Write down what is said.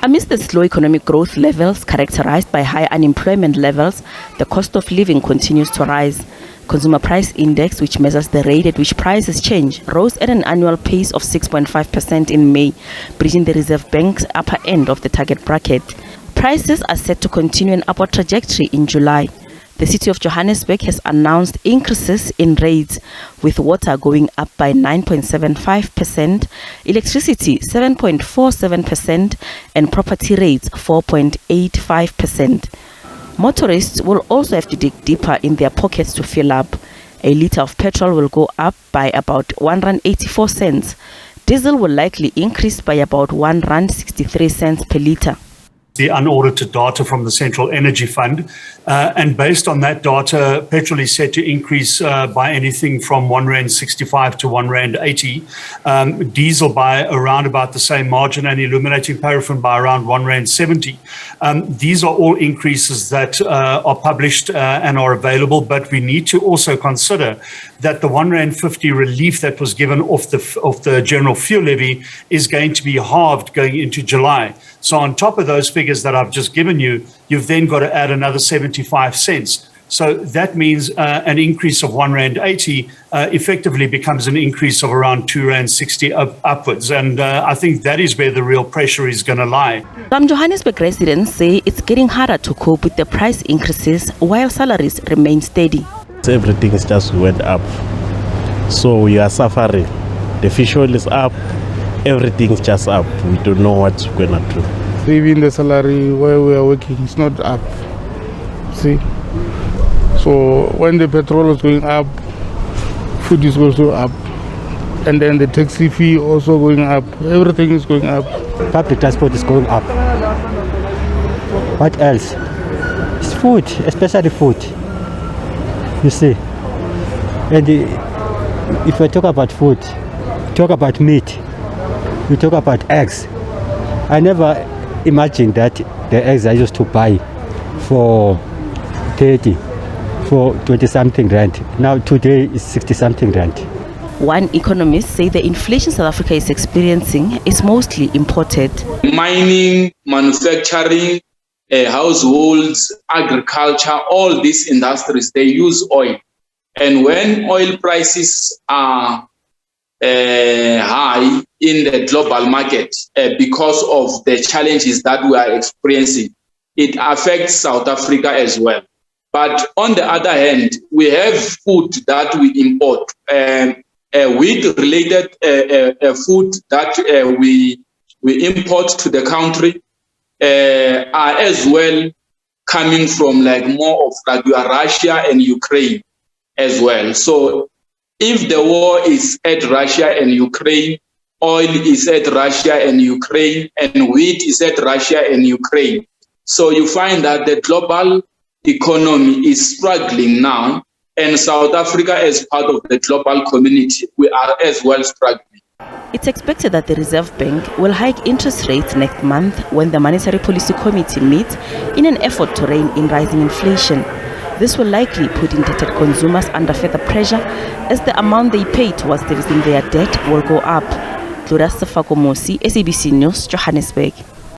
Amidst the slow economic growth levels characterized by high unemployment levels, the cost of living continues to rise. Consumer Price Index, which measures the rate at which prices change, rose at an annual pace of 6.5% in May, breaching the Reserve Bank's upper end of the target bracket. Prices are set to continue an upward trajectory in July. The city of Johannesburg has announced increases in rates, with water going up by 9.75%, electricity 7.47%, and property rates 4.85%. Motorists will also have to dig deeper in their pockets to fill up. A litre of petrol will go up by about R1.84. Diesel will likely increase by about R1.63 per litre. The unaudited data from the Central Energy Fund. And based on that data, petrol is set to increase by anything from R1.65 to R1.80, diesel by around about the same margin, and illuminating paraffin by around R1.70. These are all increases that are published and are available, but we need to also consider that the R1.50 relief that was given off the general fuel levy is going to be halved going into July. So on top of those figures that I've just given you, you've then got to add another 75 cents. So that means an increase of R1.80 effectively becomes an increase of around R2.60 upwards. And I think that is where the real pressure is going to lie. Some Johannesburg residents say it's getting harder to cope with the price increases while salaries remain steady. Everything is just went up. So we are suffering. The fish oil is up. Everything's just up. We don't know what's going to do. Even the salary where we are working is not up. See? So when the petrol is going up, food is also up. And then the taxi fee also going up. Everything is going up. Public transport is going up. What else? It's food, especially food. You see? And if I talk about food, talk about meat, we talk about eggs. I never imagined that the eggs I used to buy for 30, for 20-something rand. Now today is 60-something rand. One economist say the inflation South Africa is experiencing is mostly imported. Mining, manufacturing, households, agriculture, all these industries, they use oil. And when oil prices are high in the global market because of the challenges that we are experiencing, it affects South Africa as well. But on the other hand, we have food that we import, wheat-related food that we import to the country are as well coming from like more of like Russia and Ukraine as well. So if the war is at Russia and Ukraine, oil is at Russia and Ukraine, and wheat is at Russia and Ukraine. So you find that the global economy is struggling now, and South Africa as part of the global community, we are as well struggling. It's expected that the Reserve Bank will hike interest rates next month when the Monetary Policy Committee meets in an effort to rein in rising inflation. This will likely put indebted consumers under further pressure as the amount they pay towards servicing their debt will go up. Gloria Sefako Mosi, SABC News, Johannesburg.